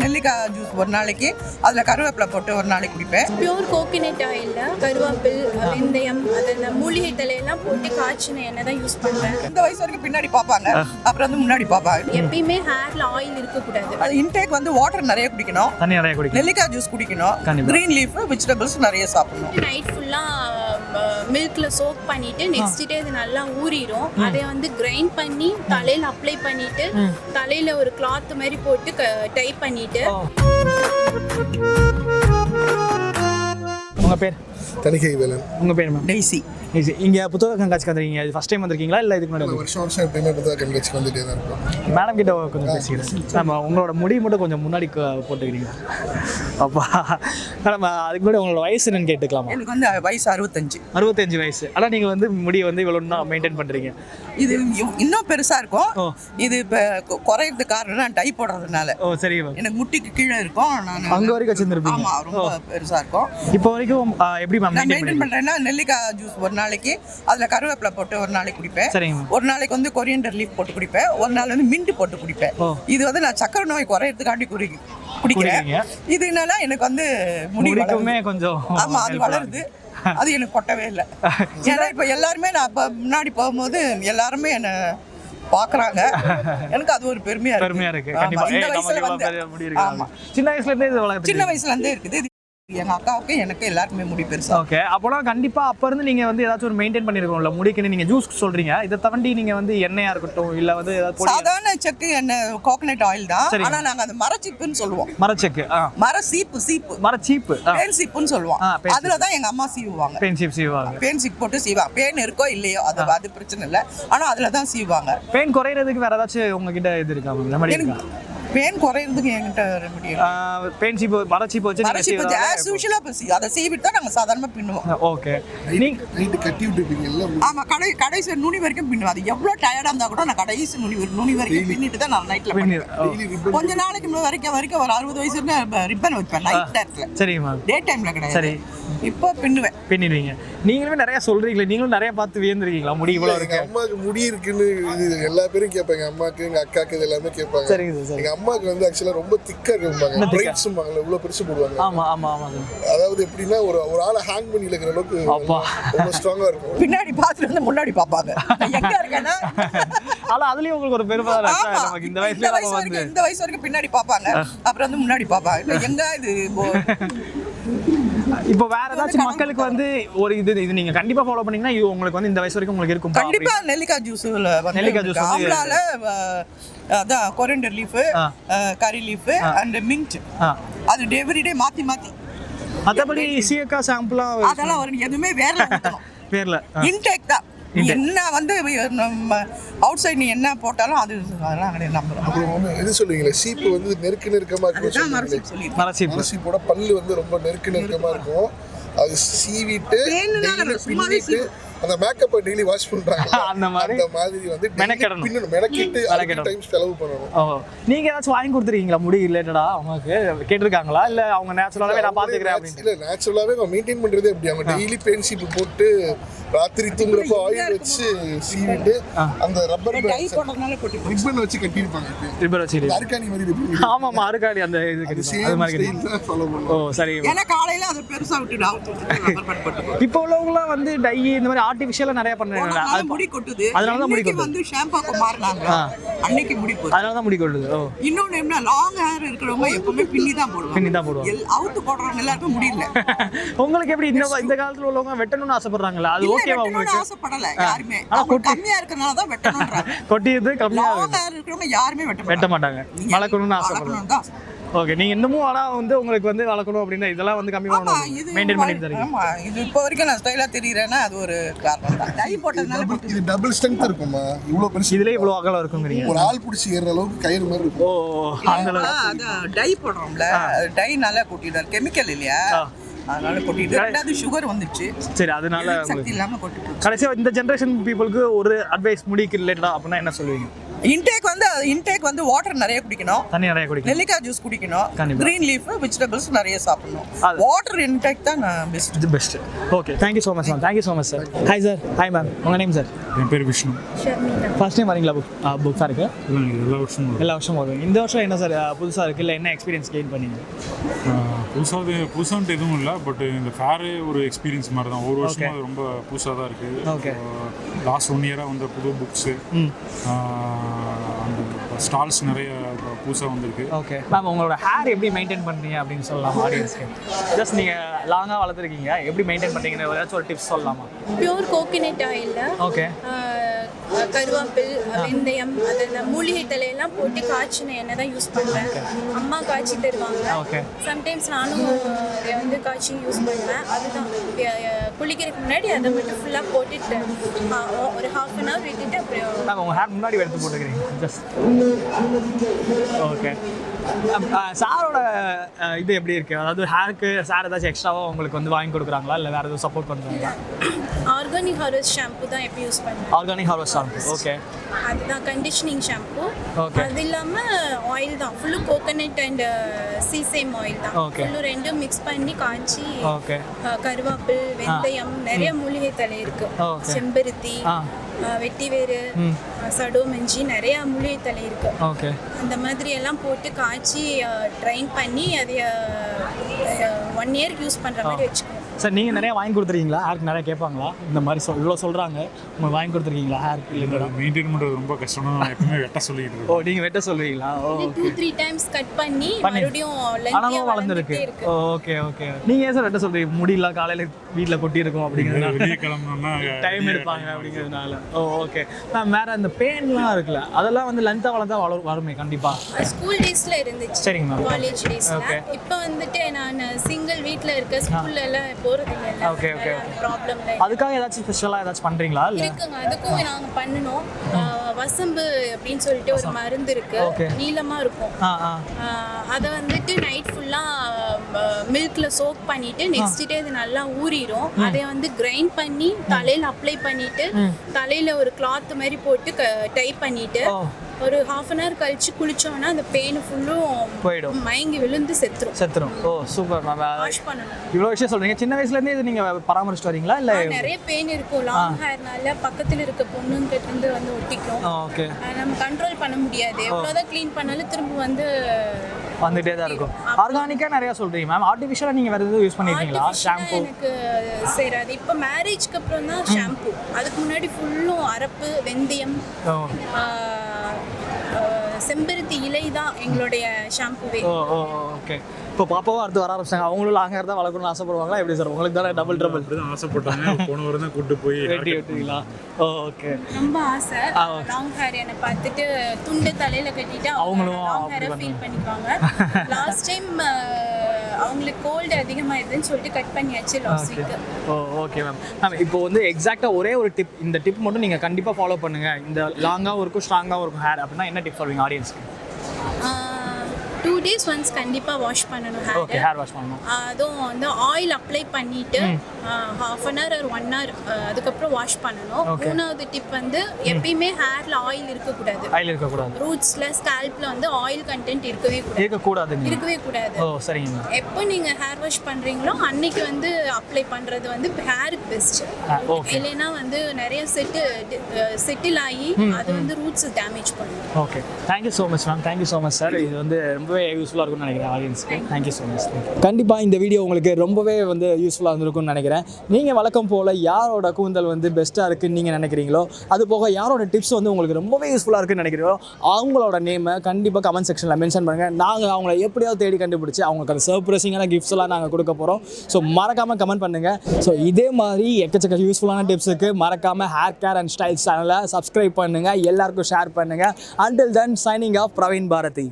நெல்லிக்காய் ஜூஸ் ஒரு நாளைக்கு அதில் கருவேப்பிலை போட்டு ஒரு நாளைக்கு குடிப்பேன். பியூர் கோகனட் ஆயிலில் கருவேப்பில், வெந்தயம், அதில் மூலிகை தலையெல்லாம் போட்டு காய்ச்சின எண்ணெய் தான் யூஸ் பண்ணுவேன். இந்த வயசு வரைக்கும் பின்னாடி பார்ப்பாங்க, அப்புறம் வந்து முன்னாடி பார்ப்பாங்க. எப்பயுமே ஹேர்ல ஆயில் இருக்கக்கூடாது. அது இன்டேக் வந்து வாட்டர் நிறைய குடிக்கணும், தண்ணி நிறைய குடிக்கணும், நெல்லிக்காய் ஜூஸ் குடிக்கணும், கிரீன் லீஃப் வெஜிடபிள்ஸ் நிறைய சாப்பிடணும். நைட் ஃபுல்லாக மில்க்ல சோக் பண்ணிட்டு நெக்ஸ்ட் டே இது நல்லா ஊறிடும். அதை வந்து கிரைண்ட் பண்ணி தலையில் அப்ளை பண்ணிட்டு தலையில் ஒரு கிளாத் மாதிரி போட்டு டைப் பண்ணிட்டு. உங்க பேர்? தனிகை வேலன். உங்க பேர் மேம்? டெய்ஸி. இங்கே புத்தக கண்காட்சிக்கு வந்துருக்கீங்க, இது ஃபர்ஸ்ட் டைம் வந்திருக்கீங்களா இல்லை இதுக்கு முன்னாடி? வருஷம் எப்பயுமே புத்தக கண்காட்சிக்கு வந்துட்டே தான் இருக்கும். மேடம் கிட்ட கொஞ்சம் பேசிக்கிறேன். நம்ம உங்களோட முடி மட்டும் கொஞ்சம் முன்னாடி போட்டுக்கிறீங்க. அப்பா மேடம், அதுக்கு முன்னாடி உங்களோட வயசு என்னன்னு கேட்டுக்கலாமா? எனக்கு வந்து வயசு 65. 65 வயசு. ஆனால் நீங்கள் வந்து முடியை வந்து இவ்வளோ மெயின்டைன் பண்ணுறீங்க. இது இன்னும் பெருசாக இருக்கும். இது இப்போ குறையிறதுக்கு காரணம் நான் டை போடுறதுனால. ஓ சரி. எனக்கு முட்டிக்கு கீழே இருக்கும், நான் அங்கே வரைக்கும் வச்சுருந்துருப்பீங்க. ஆமாம், ரொம்ப பெருசாக இருக்கும். இப்போ வரைக்கும் எப்படி மேம் மெயின்டைன் பண்ணுறேன்னா நெல்லிக்காய் ஜூஸ் ஒரு நாளைக்கு அதில் கருவேப்பிலை போட்டு ஒரு நாளைக்கு குடிப்பேன். சரிங்க. ஒரு நாளைக்கு வந்து கொரியண்டர் லீஃப் போட்டு குடிப்பேன். ஒரு நாள் வந்து மின்ட் போட்டு குடிப்பேன். இது வந்து நான் சக்கரை நோய் குறையிறதுக்காண்டி குடிக்கிறேன். இது என்னன்னா எனக்கு வந்து முடிக்குமே கொஞ்சம். ஆமாம், அது வளருது. அது எனக்கு கொட்டவே இல்லை. ஏன்னா இப்போ எல்லாருமே நான் இப்போ முன்னாடி போகும்போது எல்லாருமே என்னை பார்க்குறாங்க. எனக்கு அது ஒரு பெருமையா இருக்கு. இந்த வயசுல வந்து சின்ன வயசுல இருந்தே இருக்குது. எங்க அக்காவுக்கு எனக்கு எல்லாருக்குமே முடி பெருசா. ஓகே, அப்போனா கண்டிப்பா அப்ப இருந்து நீங்க வந்து ஏதாச்சும் ஒரு மெயின்டைன் பண்ணிருக்கோம்ல முடிக்கு. நீங்க ஜூஸ் சொல்றீங்க, இதை தாண்டி நீங்க வந்து எண்ணெயா இருக்கட்டும் இல்ல வந்து ஏதாவது சாதாரண செக்கு எண்ணெய் கோகனட் ஆயில் தான். ஆனா நாங்க அந்த மரச்சீப்புன்னு சொல்லுவோம். மரச்செக்கு, சீப்பு மரச்சீப்பு, பேன் சீப்புன்னு சொல்லுவோம். அதுல தான் எங்க அம்மா சீவுவாங்க. பேன் சீப் சீவுவாங்க. பேன் சீப் போட்டு சீவாங்க. பேன் இருக்கோ இல்லையோ அது பிரச்சனை இல்லை, ஆனா அதுல தான் சீவுவாங்க. பேன் குறையிறதுக்கு வேற ஏதாச்சும் உங்ககிட்ட இது இருக்கா? பேன் குறையிறதுக்கு என்கிட்ட ரெமெடி. பேன் சீப்பு, மரச்சீப்பு வச்சு as usual அதை சீவிட்டு தான் நாங்க சாதாரணமா பின்னுவோம். ஓகே. நீங்க நைட் கட்டி விட்டுப்பீங்கல்ல? ஆமா, கடைசி நுனி வரைக்கும் பின்னுவேன். அது எவ்வளவு டயர்டா இருந்தா கூட நான் கடைசி நுனி வரைக்கும் பின்னிட்டு தான் நான் நைட்ல பண்ணுவேன். கொஞ்ச நாளைக்கு வரைக்கும் ஒரு 60 வயசு வரைக்கும் ரிப்பன் வைப்பேன் நைட் நேரத்துல. சரிமா, டே டைம்ல கிடையாது. சரி, இப்போ பின்னுவீங்க. நீங்களுமே நிறைய சொல்றீங்களே, நீங்களும் நிறைய பார்த்து வியந்திருக்கீங்களா? முடி இவ்வளவு இருக்கு. அம்மாக்கு முடி இருக்குன்னு இது எல்லா பேரும் கேட்பாங்க. அம்மாக்கு, எங்க அக்காக்கு, இது எல்லாமே கேட்பாங்க. சரிங்க சார். எங்க அம்மாக்கு வந்து ஆக்சுவலா ரொம்ப திக்கா இருப்பாங்க. பிரைட்ஸ்ம்பாங்கல, இவ்வளவு பெருசு போடுவாங்க. ஆமா ஆமா ஆமா. அதாவது எப்படின்னா ஒரு ஆளை ஹேங் பண்ணி இழுக்கிற அளவுக்கு ரொம்ப ஸ்ட்ராங்கா இருக்கும். பின்னாடி பார்த்துட்டு வந்து முன்னாடி பார்ப்பாங்க எங்க இருக்கேன்னா. ஆனா அதுலயும் உங்களுக்கு ஒரு பெருமை தான். நமக்கு இந்த வயசு வரைக்கும் பின்னாடி பார்ப்பாங்க, அப்புறம் வந்து முன்னாடி பார்ப்பாங்க. எங்க இது இப்போ வேற ஏதாச்சும் மக்களுக்கு வந்து ஒரு இது நீங்க கண்டிப்பா ஃபாலோ பண்ணீங்கன்னா இது உங்களுக்கு வந்து இந்த வயசு வரைக்கும் உங்களுக்கு இருக்கும். கண்டிப்பா நெல்லிக்காய் ஜூஸ் ஆம்லால அதான் coriander leaf, curry leaf and mint. அது எவ்ரிடே மாத்தி மற்றபடி சீயக்கா சாம்பிளா அதெல்லாம் ஒரு எதுவுமே வேர்ல இன்டேக் தான். என்ன வந்து அவுட் சைடு நீ என்ன போட்டாலும் அதெல்லாம் கிடையாது. அப்புறம் எது சொல்லுவீங்களே, சீப்பு வந்து நெருக்கமா இருக்கும். மரசீப்போட பல்லு வந்து ரொம்ப நெருக்கமா இருக்கும். அது சீவிட்டு பின்னிட்டு அந்த மேக்கப்பை டெய்லி வாஷ் பண்றாங்க. அந்த மாதிரி வந்து மெனக்கிட்டு டைம் செலவு பண்ணணும். நீங்க ஏதாச்சும் வாங்கி கொடுத்துருக்கீங்களா முடி ரிலேட்டடா? அவங்களுக்கு கேட்டிருக்காங்களா இல்ல அவங்க நேச்சுரலாவே நான் பாத்துக்கிறேன் அப்படின்னு? இல்ல, நேச்சுரலாவே அவங்க மெயின்டைன் பண்றதே அப்படி. அவங்க டெய்லி பென் சீப்பு போட்டு ராத்திரி தூங்குறப்ப ஆயில் வச்சு சீவிட்டு அந்த ரப்பர் ரிப்பன் வச்சு கட்டிருப்பாங்க. ரிப்பன் வச்சு அருக்காணி மாதிரி. ஆமா, அருக்காணி அந்த இது அது மாதிரி ஃபாலோ பண்ணுவோம். ஓ சரி. ஏன்னா காலையில அது பெருசா விட்டுடு. இப்போ உள்ளவங்க வந்து டை இந்த மாதிரி ஆர்டிஃபிஷியலா நிறைய பண்றாங்க. அது முடி கொட்டுது. அதனால தான் முடி கொட்டுது. வந்து ஷாம்புக்கு மாறனாங்க. அன்னைக்கு முடி கொட்டுது. அதனால தான் முடி கொட்டுது. ஓ, இன்னொன்னு என்ன, லாங் ஹேர் இருக்கிறவங்க எப்பவுமே பின்னி தான் போடுவாங்க. அவுட் போடுறவங்க எல்லாருக்கும் முடியல. உங்களுக்கு எப்படி இந்த காலத்துல உள்ளவங்க வெட்டணும்னு ஆசைப்படுறாங்களா? அது ஓகேவா உங்களுக்கு? ஆசைப்படல யாருமே. கம்மியா இருக்கறனால தான் வெட்டணும்ன்றாங்க. கொட்டியது கம்மியா லாங் ஹேர் இருக்கிறவங்க யாருமே வெட்ட மாட்டாங்க. வளர்க்கணும்னு ஆசைப்படுறாங்க. ஓகே, நீங்க இன்னமும் ஆனா வந்து உங்களுக்கு வந்து வளர்க்கணும் அப்படின்னா இதெல்லாம் வந்து கம்மி பண்ணணும், மெயின்டைன் பண்ணிட்டு இருக்கீங்க. ஆமா, இது இப்போ வரைக்கும் நான் ஸ்டைலா தெரியறேன்னா அது ஒரு காரணம் தான். டை போட்டதனால இது டபுள் ஸ்ட்ரெngth இருக்குமா? இவ்ளோ பெருசு இதுலயே இவ்ளோ அகலம் இருக்குங்கறீங்க. ஒரு ஆள் புடிச்சு ஏற அளவுக்கு கயிறு மாதிரி இருக்கும். ஓ, அந்த அளவுக்கு. அது டை போடுறோம்ல, டை நல்லா கொட்டிடுறாரு, கெமிக்கல் இல்லையா, அதனால கொட்டிட்டு. ரெண்டாவது சுகர் வந்துச்சு. சரி, அதனால சக்தி இல்லாம கொட்டிட்டு. கடைசியா இந்த ஜெனரேஷன் பீப்புளுக்கு ஒரு அட்வைஸ் முடிக்கு ரிலேட்டடா அப்படினா என்ன சொல்லுவீங்க? இன்டேக் வந்து வாட்டர் நிறைய குடிக்கணும், தண்ணி நிறைய குடிக்கணும், நெல்லிக்காய் ஜூஸ் குடிக்கணும், கிரீன் லீஃப் வெஜிடபிள்ஸ் நிறைய சாப்பிடணும். வாட்டர் இன்டேக் தான் best. Okay, thank you so much ma'am. Thank you so much sir. Hi sir. Hi ma'am. உங்கள் நேம் சார்? என் பேர் விஷ்ணு. ஃபர்ஸ்ட் டைம் வரீங்களா புக் ஃபேருக்கு? எல்லா வருஷமும் வரும். இந்த வருஷம் என்ன சார் புதுசாக இருக்குது, இல்லை என்ன எக்ஸ்பீரியன்ஸ் கெயின் பண்ணீங்க? புதுசாக எதுவும் இல்லை, பட் இந்த ஃபேரே ஒரு எக்ஸ்பீரியன்ஸ் மாதிரி தான். ஒரு வருஷமாக அது ரொம்ப புதுசாக தான் இருக்குது. ஓகே. லாஸ்ட் 1 இயராக வந்த புது புக்ஸு, அந்த ஸ்டால்ஸ் நிறைய புதுசாக வந்திருக்கு. ஓகே மேம், உங்களோட ஹேர் எப்படி மெயின்டைன் பண்ணுறீங்க அப்படின்னு சொல்லலாம் ஆடியன்ஸ்க்கு? ஜஸ்ட் நீங்கள் லாங்காக வளர்த்துருக்கீங்க, எப்படி மெயின்டைன் பண்ணுறீங்கன்னு ஏதாச்சும் ஒரு டிப்ஸ் சொல்லலாமா? பியூர் கோகனட் ஆயில், ஓகே, கருவேப்பில், வெந்தயம், அதில் மூலிகை தலையெல்லாம் போட்டு காய்ச்சின எண்ணெய் தான் யூஸ் பண்ணுவேன். அம்மா காய்ச்சி தருவாங்க. ஓகே. சம்டைம்ஸ் நானும் அதை வந்து காய்ச்சி யூஸ் பண்ணுவேன். அதுதான் குளிக்கிறதுக்கு முன்னாடி அதை மட்டும் ஃபுல்லாக போட்டுட்டு ஒரு 1/2 அன் ஹவர் விட்டுட்டு அப்புறம் மேம் உங்கள் ஹேர் முன்னாடி எடுத்து போட்டுக்கிறீங்க ஜஸ்ட். ஓகே. சாரோட இது எப்படி இருக்குது? அதாவது ஹேருக்கு சார் ஏதாச்சும் எக்ஸ்ட்ராவாக உங்களுக்கு வந்து வாங்கி கொடுக்குறாங்களா, இல்லை வேறு எதுவும் சப்போர்ட் பண்ணுறாங்களா? ஆர்கானிக் ஹார்வெஸ்ட் ஷாம்பு தான் எப்போ யூஸ் பண்ணுவேன். Organic harvest shampoo. ஓகே. அதுதான் கண்டிஷனிங் ஷாம்பு. ஓகே. அது இல்லாமல் ஆயில் தான் full coconut and sesame oil தான். ஓகே. ஃபுல்லு ரெண்டும் மிக்ஸ் பண்ணி காய்ச்சி. ஓகே. கருவேப்பில், வெந்தயம், நிறைய மூலிகை தலை இருக்கு. செம்பருத்தி, வெட்டி வேறு, சடோமஞ்சி, நிறைய மூலிகை தலை இருக்கு. ஓகே. அந்த மாதிரி எல்லாம் போட்டு காய்ச்சி ட்ரைன் பண்ணி அதை 1 இயருக்கு யூஸ் பண்ணுற மாதிரி வச்சுக்கணும். சார் நீங்கள் நிறைய வாங்கி கொடுத்துருக்கீங்களா? ஹேருக்கு நிறைய கேட்பாங்களா இந்த மாதிரி இவ்வளோ சொல்கிறாங்க, உங்களுக்கு வாங்கி கொடுத்துருக்கீங்களா? ஹேருக்கு இல்லைங்களா? மெயின்டைன் பண்ணுறது ரொம்ப கஷ்டம். எப்பவுமே வெட்ட சொல்லிட்டு இருக்கோம். ஓ, நீங்கள் வெட்ட சொல்லுவீங்களா? ஓ, 2-3 டைம்ஸ் கட் பண்ணி மறுபடியும் ஆனால் வளர்ந்துருக்கு. Okay okay. நீங்கள் ஏன் சார் வெட்ட சொல்கிறீங்க? முடியல காலையில் வீட்டில் கொட்டி இருக்கும் அப்படிங்கிறதுனால, வெளியே கிளம்பணும்னா டைம் எடுப்பாங்க அப்படிங்கிறதுனால. ஓ, ஓகே மேம். வேறு அந்த பெயின்லாம் இருக்குல்ல, அதெல்லாம் வந்து லென்த்தாக வளர்ந்தா வருமே கண்டிப்பாக. ஸ்கூல் டேஸில் இருந்துச்சு. சரிங்க மேம். காலேஜ் டேஸில். இப்போ வந்துட்டு நான் சிங்கிள் வீட்டில் இருக்க, ஸ்கூல்ல எல்லாம் போகிறது இல்லை. Okay okay. ப்ராப்ளம் இல்லை. அதுக்காக ஏதாச்சும் ஸ்பெஷலாக ஏதாச்சும் பண்ணுறீங்களா? இல்லை இருக்குங்க, அதுக்கும் நாங்கள் பண்ணணும். வசம்பு அப்படின்னு சொல்லிட்டு ஒரு மருந்து இருக்கு, நீளமா இருக்கும். அதை வந்துட்டு நைட் ஃபுல்லா மில்க்ல சோக் பண்ணிட்டு நெக்ஸ்ட் டே அது நல்லா ஊறிடும். அதை வந்து கிரைண்ட் பண்ணி தலையில அப்ளை பண்ணிட்டு தலையில ஒரு கிளாத் மாதிரி போட்டு டை பண்ணிட்டு ஒரு 1/2 அன் ஹவர் கழிச்சு குளிச்சோம்னா அந்த பெயின் ஃபுல்லும் போயிடும், மயங்கி விழுந்து செத்துரும். ஓ, சூப்பர் மேம். வாஷ் பண்ணணும். இவ்வளோ விஷயம் சொல்றீங்க. சின்ன வயசுல இருந்தே இது நீங்க பராமரிச்சுட்டு வரீங்களா? இல்ல நிறைய பெயின் இருக்கும். லாங் ஹேர்னால பக்கத்துல இருக்க பொண்ணுங்க இருந்து வந்து ஒட்டிக்கும். ஓகே. நம்ம கண்ட்ரோல் பண்ண முடியாது. எவ்வளவுதான் க்ளீன் பண்ணாலும் திரும்ப வந்துட்டே தான் இருக்கும். ஆர்கானிக்கா நிறைய சொல்றீங்க மேம். ஆர்டிஃபிஷியலா நீங்க வேற எதுவும் யூஸ் பண்ணிருக்கீங்களா? ஷாம்பு எனக்கு சேராது. இப்போ மேரேஜ்க்கு அப்புறம் தான் ஷாம்பு. அதுக்கு முன்னாடி ஃபுல்லும் அரப்பு, வெந்தயம், செம்பருத்தி இலை தான் எங்களுடைய ஷாம்புவே. ஓகே. இப்போ பாப்பாவும் அடுத்து வர ஆரம்பிச்சாங்க. அவங்களும் லாங் ஹேர் தான் வளர்க்கணும்னு ஆசைப்படுவாங்களா? எப்படி சார்? உங்களுக்கு தானே டபுள் ட்ரபிள். அப்படிதான் ஆசைப்பட்டாங்க. போன வாரம் தான் கூட்டு போய் வெட்டிங்களா? ஓகே. ரொம்ப ஆசை. லாங் ஹேர் என்ன பார்த்துட்டு துண்டு தலையில கட்டிட்டு அவங்களும் லாங் ஹேரை ஃபீல் பண்ணிக்குவாங்க. லாஸ்ட் டைம் அவங்களுக்கு கோல்டு அதிகமாயிருதுன்னு சொல்லிட்டு கட் பண்ணியாச்சு last week. Okay ma'am. Ma'am இப்போ வந்து எக்ஸாக்டாக ஒரே ஒரு டிப், இந்த டிப் மட்டும் நீங்கள் கண்டிப்பாக ஃபாலோ பண்ணுங்கள், இந்த லாங்காகவும் இருக்கும் ஸ்ட்ராங்காகவும் இருக்கும் ஹேர் அப்படின்னா என்ன டிப் சொல்வீங்க ஆடியன்ஸ்க்கு? 2 days once கண்டிப்பாக வாஷ் பண்ணணும் ஹேர். ஓகே, ஹேர் வாஷ் பண்ணணும். அதுவும் வந்து ஆயில் அப்ளை பண்ணிட்டு 1/2 அன் ஹவர் or 1 hour அதுக்கப்புறம் வாஷ் பண்ணணும். 3வது டிப் வந்து எப்பயுமே ஹேர்ல ஆயில் இருக்கக்கூடாது. ரூட்ஸ்ல ஸ்கால்ப்ல வந்து ஆயில் கண்டென்ட் இருக்கவே கூடாது. ஓ, சரிங்க. எப்போ நீங்க ஹேர் வாஷ் பண்றீங்களோ அன்னைக்கு வந்து அப்ளை பண்றது வந்து ஹேருக்கு பெஸ்ட். இல்லைன்னா வந்து நிறைய செட்டில் ஆகி அது வந்து ரூட்ஸ் டேமேஜ் பண்ணும். Okay, thank you so much ma'am. Thank you so much sir. இது வந்து ரொம்பவே யூஸ்ஃபுல்லாக இருக்கும்னு நினைக்கிறேன் ஆடியன்ஸ்க்கு. Thank you so much. கண்டிப்பாக இந்த வீடியோ உங்களுக்கு ரொம்பவே வந்து யூஸ்ஃபுல்லாக இருந்திருக்கும்னு நினைக்கிறேன். நீங்கள் வழக்கம் போல் யாரோட கூந்தல் வந்து பெஸ்ட்டாக இருக்குன்னு நீங்கள் நினைக்கிறீங்களோ, அது போக யாரோட டிப்ஸ் வந்து உங்களுக்கு ரொம்பவே யூஸ்ஃபுல்லாக இருக்குன்னு நினைக்கிறீங்களோ அவங்களோட நேமை கண்டிப்பாக கமெண்ட் செக்ஷனில் மென்ஷன் பண்ணுங்கள். நாங்கள் அவங்கள எப்படியாவது தேடி கண்டுபிடிச்சி அவங்களுக்கு அந்த சர்ப்ரைசிங்கான கிஃப்ட்ஸ் எல்லாம் நாங்கள் கொடுக்க போகிறோம். ஸோ மறக்காமல் கமெண்ட் பண்ணுங்கள். ஸோ இதே மாதிரி எக்கச்சக்க யூஸ்ஃபுல்லான டிப்ஸுக்கு மறக்காமல் ஹேர் கேர் அண்ட் ஸ்டைல்ஸ் சேனலை சப்ஸ்கிரைப் பண்ணுங்கள், எல்லாருக்கும் ஷேர் பண்ணுங்கள். Until then, signing off, Praveen Bharati.